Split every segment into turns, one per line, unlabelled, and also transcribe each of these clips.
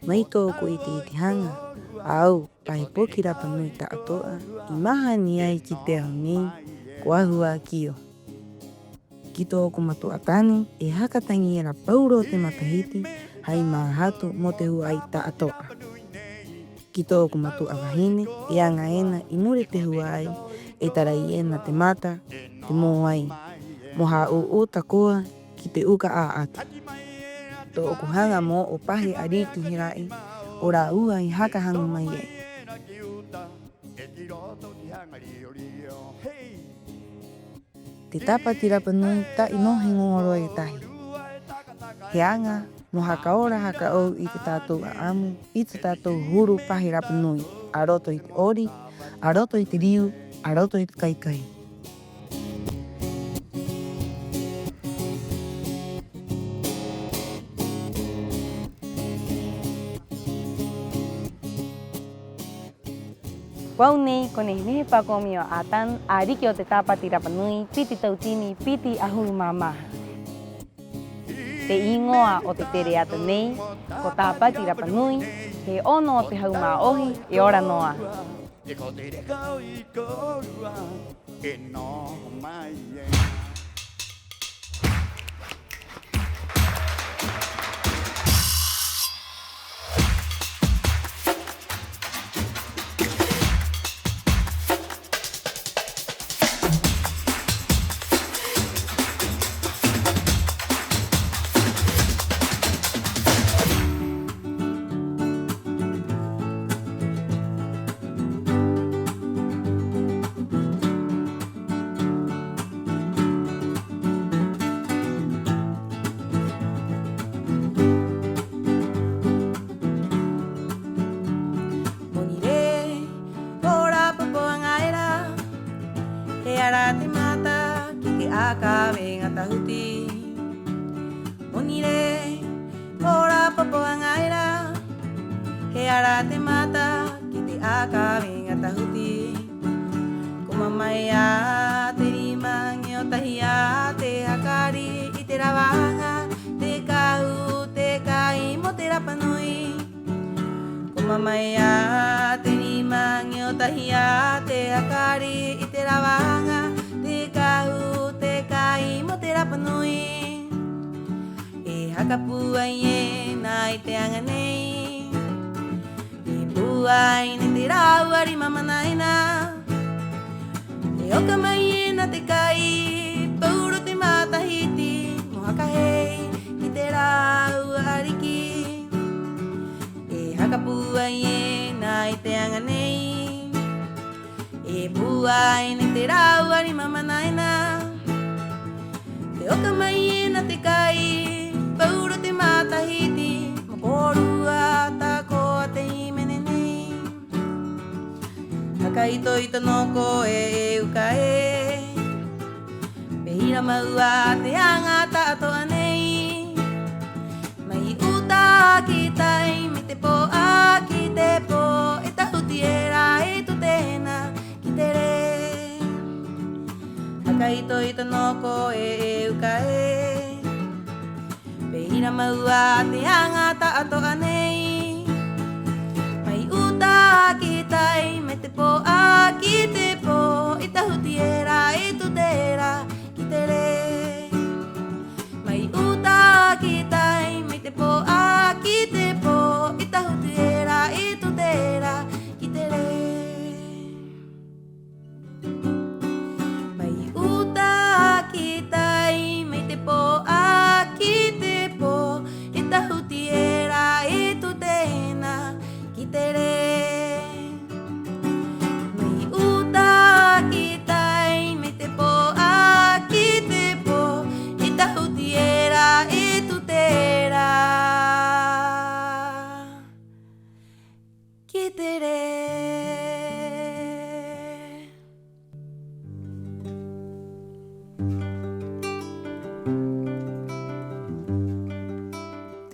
Mai tōku i te itihanga, au, pai poki rapa nui ta atoa, I maha ni ai ki te au nei, ko ahua kio. Ki tōku matua tani, e hakatangi era pauro te matahiti, hai maa hatu mo te hua ai ta atoa. Ki tōku matua wahine, e anga ena I muri te hua ai, e tarai ena te mata, te mō ai. Moha o ta koa, ki te uka a atu. Tōku hanga mo o pahe aritu hirai, ora ua I hakahangu mai e. Te tapati rapa nui ta I nohi ngoro e tahi. He anga, no haka ora haka au I te tātou a amu, I te tātou huru pahe rapa nui, a roto I te ori, a roto I te riu, a roto I te kaikai.
Wau nei, ko nei mihi pakomi o atan, a riki o te tāpati rapa nui, piti tautini, piti ahuru mamaha. Te ingoa o te tere ata nei, ko tāpati rapa nui, he ono o te haumā ohi, e ora noa.
Ara te mata ki te akawe ngata huti. Monire, ora popo angaira. He ara te mata ki te akawe ngata huti. Kumamai a te rimangi o tahi a te hakari I te rawanga. Te kahu, te kai mo te rapanui. Kumamai a te rimangi o tahi a te hakari I te rawanga. Te kahu, te kai mo te rapanui. E hakapu ai e nā I te anga nei. E puai nei te rauari mamanaina. E oka mai e na te kai, pauro te matahiti. Mo haka hei I te rauari ki. Hakapu ai e nā I te anga nei. E puai nei te rauari mamanaina. Te oka mai e na te kai, pauro te matahiti. Mo korua ta koa te imene nei. Haka ito ito no ko e uka e. Pehira maua te anga ta atoa nei. Mai uta ki tai me te po a ki te po. E tahuti era e tu tena ki te re. Haka ito ito no ko e uka e. Pehira maua te anga ta atoa nei. Mai uta ki tai me te po a ki te po. E tahuti era e tu tera ki te re. Mai uta ki tai me te po a ki te po. I tahuti era I tu tera ki te re. Mai uta ki tai me te po a ki te po. I tahuti era I tu tena ki te re. Mai uta ki tai me te po a ki te po. I tahuti era I tu tera ki te re.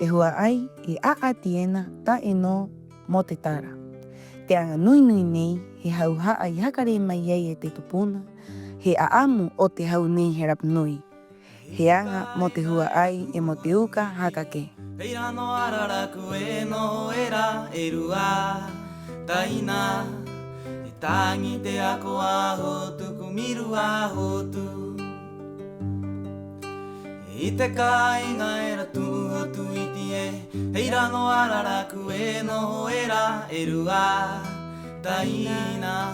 Te hua ai I a tiena ta e no mo te tara. Te anga nui nui nei he hau haa I hakare mai ei e te tupuna. He a amu o te hau nei he rapa nui. he anga mo te hua ai e mo te uka hakake.
Eira no araraku e no era e rua taina e tangi te ako a hotu kumiru a hotu I te kāinga era tu hotu iti e Eira no araraku e no era e rua taina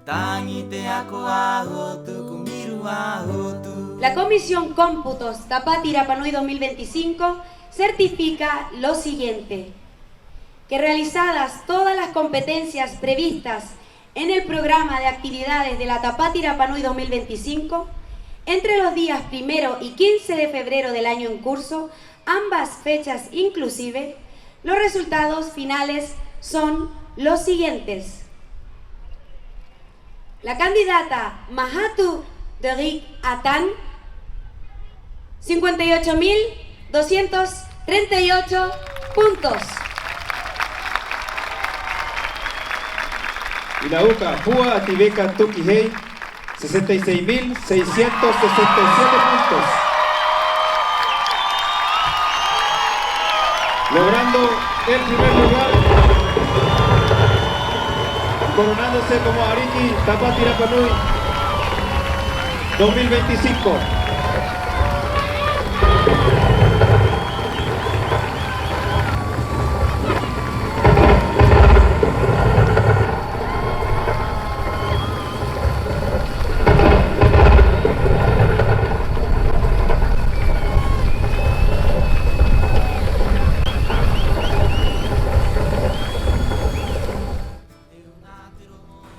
tangi te ako a hotu kumiru a hotu.
La Comisión Cómputos Tapati Rapanui 2025 certifica lo siguiente: que realizadas todas las competencias previstas en el programa de actividades de la Tapati Rapanui 2025, entre los días 1 y 15 de febrero del año en curso, ambas fechas inclusive, los resultados finales son los siguientes. La candidata Mahatu Derick Atan, 58.238 puntos.
Y la UCA Fua Ativeca Tukihei, 66.667 puntos. Logrando el primer lugar, coronándose como Ariki Tapati Rapanui 2025.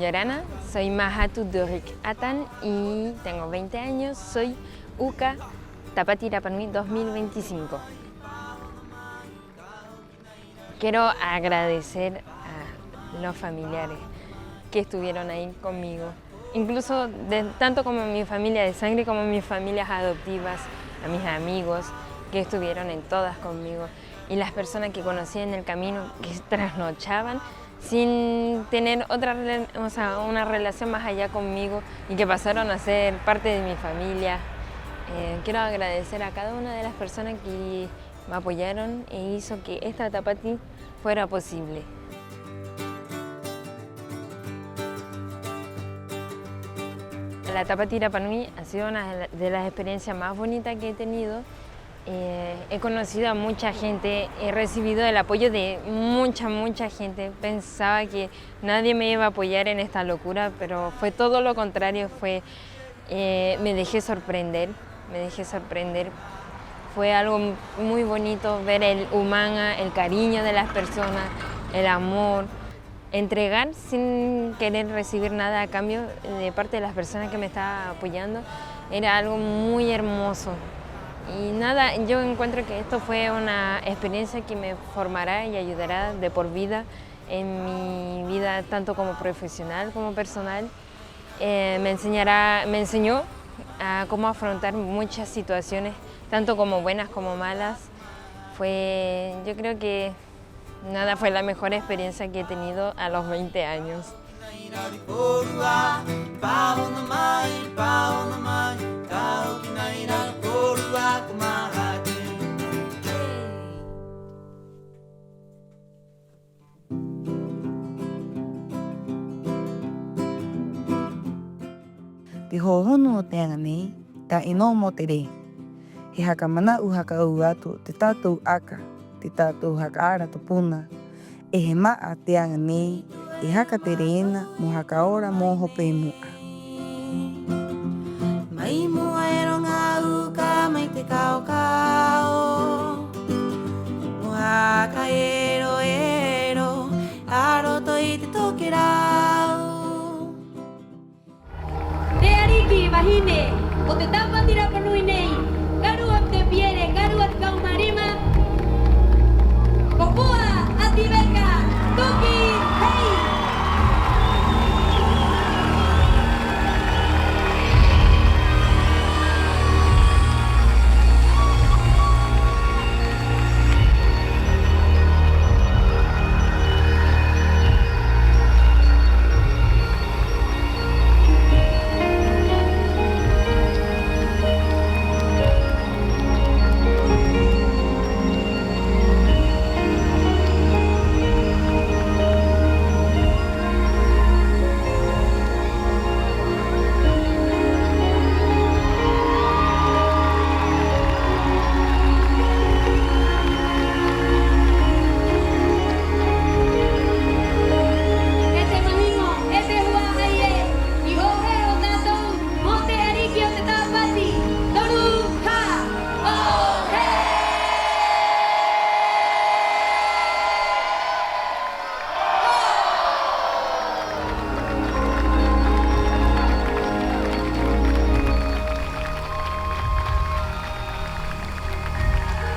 Yorana, soy Mahatu Derick Atan y tengo 20 años, soy UCA Tapati Rapanui 2025. Quiero agradecer a los familiares que estuvieron ahí conmigo, incluso tanto como mi familia de sangre como mis familias adoptivas, a mis amigos que estuvieron en todas conmigo y las personas que conocí en el camino que trasnochaban sin tener una relación más allá conmigo y que pasaron a ser parte de mi familia. Quiero agradecer a cada una de las personas que me apoyaron e hizo que esta Tapati fuera posible. La Tapati Rapanui ha sido una de las experiencias más bonitas que he tenido. He conocido a mucha gente, he recibido el apoyo de mucha gente. Pensaba que nadie me iba a apoyar en esta locura, pero fue todo lo contrario. Me dejé sorprender. Fue algo muy bonito ver el humana, el cariño de las personas, el amor. Entregar sin querer recibir nada a cambio de parte de las personas que me estaban apoyando era algo muy hermoso. Y nada, yo encuentro que esto fue una experiencia que me formará y ayudará de por vida en mi vida, tanto como profesional como personal. Me enseñó a cómo afrontar muchas situaciones, tanto como buenas como malas. Yo creo que nada, fue la mejor experiencia que he tenido a los 20 años.
Te hohonu o te anga nei, ta ino mo te re. He haka mana u haka au atu te tātou aka, te tātou haka ara topuna. E he maa te anga nei, e haka te reena mo haka ora mo hope mua. Mai mua e ronga uka mai te kao kao. Mo haka ero aro to I te toke rau.
Te ariki wahine, o te Tapati Rapanui nei, karuat te piere, karuat kaumarima, kopua ativeka, tuki, hei!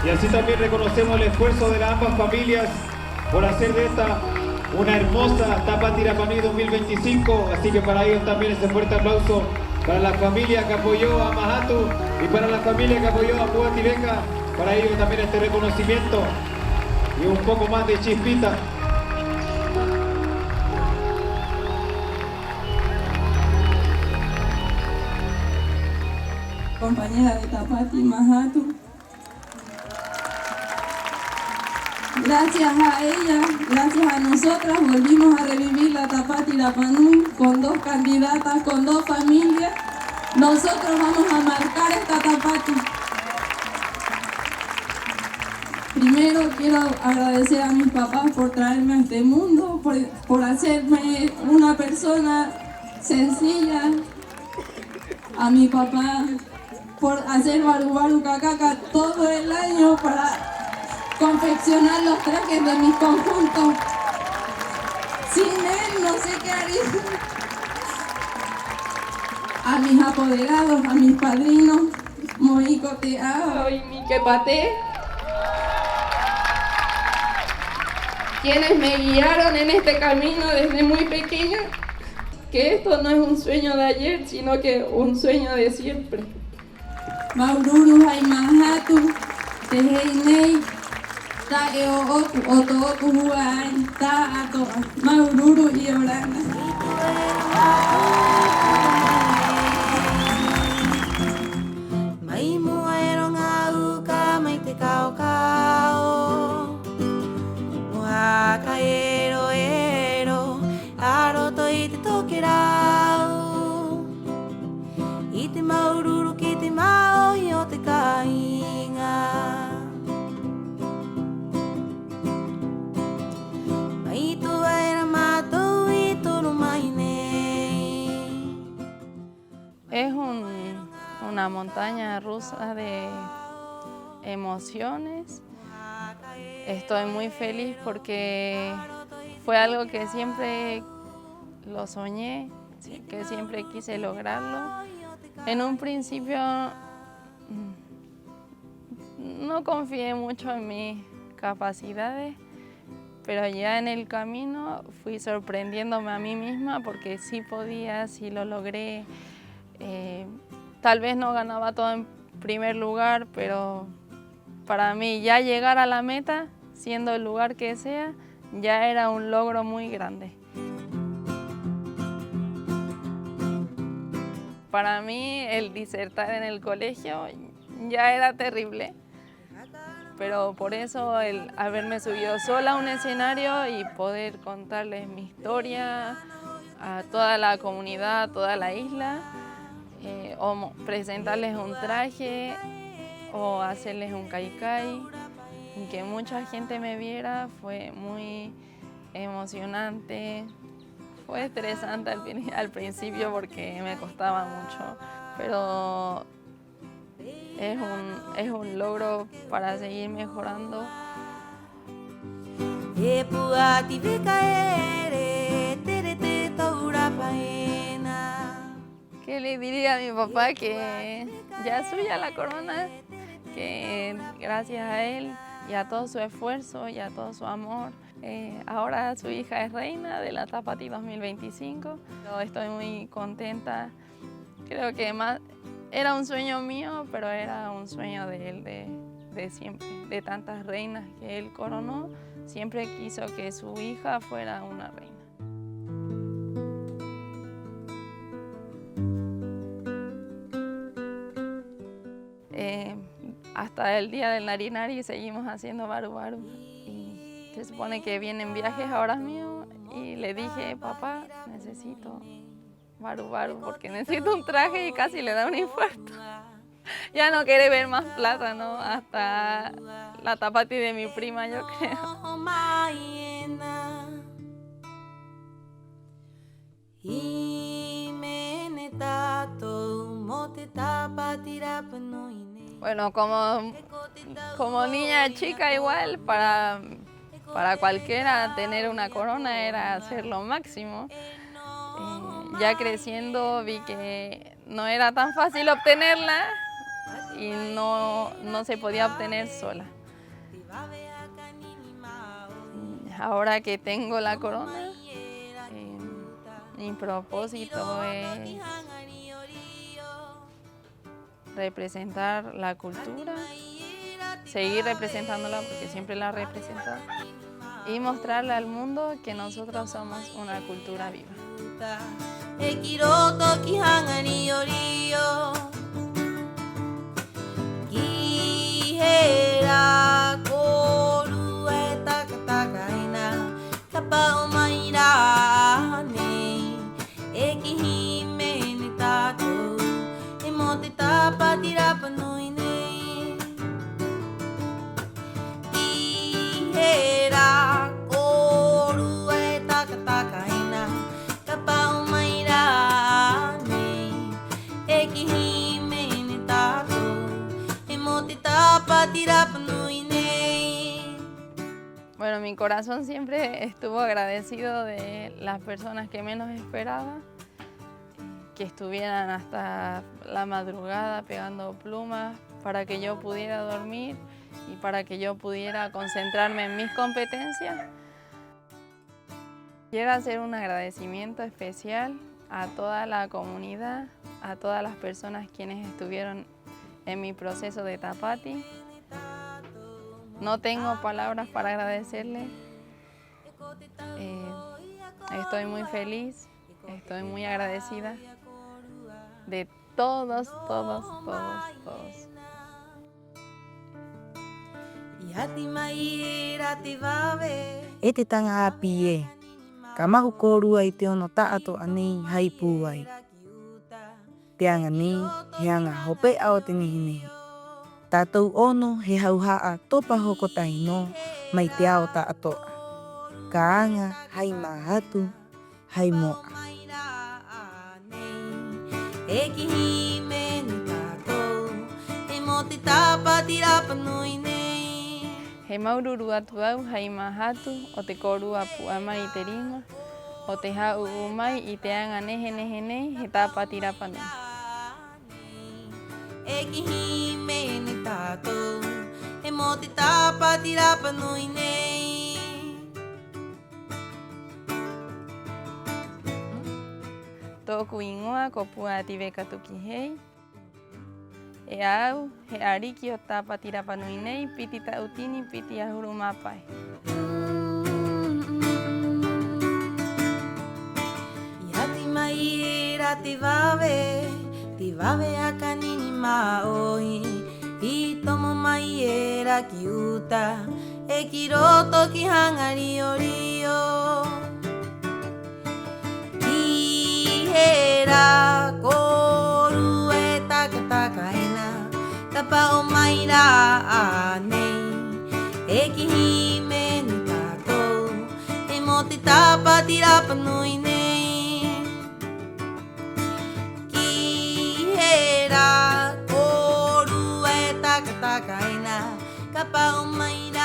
Y así también reconocemos el esfuerzo de las ambas familias por hacer de esta una hermosa Tapati Rapanui 2025. Así que para ellos también ese fuerte aplauso para la familia que apoyó a Mahatu y para la familia que apoyó a Puatibeca. Para ellos también este reconocimiento y un poco más de chispita.
Compañera de Tapati, Mahatu. Gracias a ella, gracias a nosotras, volvimos a revivir la Tapati Rapanui con 2 candidatas, con 2 familias. Nosotros vamos a marcar esta Tapati. Primero quiero agradecer a mis papás por traerme a este mundo, por hacerme una persona sencilla. A mi papá por hacer Baru Baru Cacaca todo el año para confeccionar los trajes de mis conjuntos. Sin él no sé qué haría. A mis apoderados, a mis padrinos, Moico Teao y Mique Paté, quienes me guiaron en este camino desde muy pequeña, que esto no es un sueño de ayer, sino que un sueño de siempre. Maururu Haimahatu, Teheinei, Taeooku, Otooku Huain, Taato, Maururu y Orana.
Es una montaña rusa de emociones. Estoy muy feliz porque fue algo que siempre lo soñé, que siempre quise lograrlo. En un principio no confié mucho en mis capacidades, pero ya en el camino fui sorprendiéndome a mí misma porque sí podía, sí lo logré. Tal vez no ganaba todo en primer lugar, pero para mí ya llegar a la meta, siendo el lugar que sea, ya era un logro muy grande. Para mí el disertar en el colegio ya era terrible, pero por eso el haberme subido sola a un escenario y poder contarles mi historia a toda la comunidad, a toda la isla, o presentarles un traje o hacerles un kaikai, y que mucha gente me viera, fue muy emocionante. Fue estresante al principio porque me costaba mucho, pero es un logro para seguir mejorando. ¿Qué le diría a mi papá? Que ya es suya la corona, que gracias a él y a todo su esfuerzo y a todo su amor, ahora su hija es reina de la Tapati 2025. Yo estoy muy contenta. Creo que más era un sueño mío, pero era un sueño de él de siempre, de tantas reinas que él coronó. Siempre quiso que su hija fuera una reina. Hasta el día del Nari Nari seguimos haciendo Baru Baru. Y se supone que vienen viajes ahora mismo y le dije, papá, necesito Baru Baru porque necesito un traje, y casi le da un infarto. Ya no quiere ver más plata, ¿no? Hasta la Tapati de mi prima, yo creo. Bueno, como niña chica igual, para cualquiera tener una corona era hacer lo máximo. Ya creciendo vi que no era tan fácil obtenerla
y no se podía obtener sola. Ahora que tengo la corona, mi propósito es representar la cultura, seguir representándola porque siempre la he representado, y mostrarle al mundo que nosotros somos una cultura viva. Bueno, mi corazón siempre estuvo agradecido de las personas que menos esperaba, que estuvieran hasta la madrugada pegando plumas para que yo pudiera dormir y para que yo pudiera concentrarme en mis competencias. Quiero hacer un agradecimiento especial a toda la comunidad, a todas las personas quienes estuvieron en mi proceso de Tapati. No tengo palabras para agradecerles. Estoy muy feliz, estoy muy agradecida de todos.
E te tanga api e, ka mahu kōrua I te ono taato anei hai pūai. Te anga nei, he anga hope ao te nihinehi. Tātou ono he hauhaa topa hoko taino mai te ao taato. Ka anga hai mahatu, hai moa. E ki hime ni tātou, e mo te tāpati rapanui nei.
He maururu atu au hai mahatu o te korua pua mai I te ringa, o te hau mai I te anga nehe nei he tāpati rapanui.
E ki hime ni tātou, e mo te tāpati rapanui nei.
Tōku ingoa ko pua ati weka tuki hei. E au, he ariki o tāpati rapanui nei, piti tautini, piti ahuru mapai.
Iati mai e ra te wawe a kanini maoi. I tomo mai e ra ki uta, e ki roto ki hanga rio rio. Ki he ra koru e takatakaina, ka pao mai ra anei. E ki hime ni tātou, e mo te tāpati rapanui nei. Ki he ra koru e takatakaina, ka pao mai ra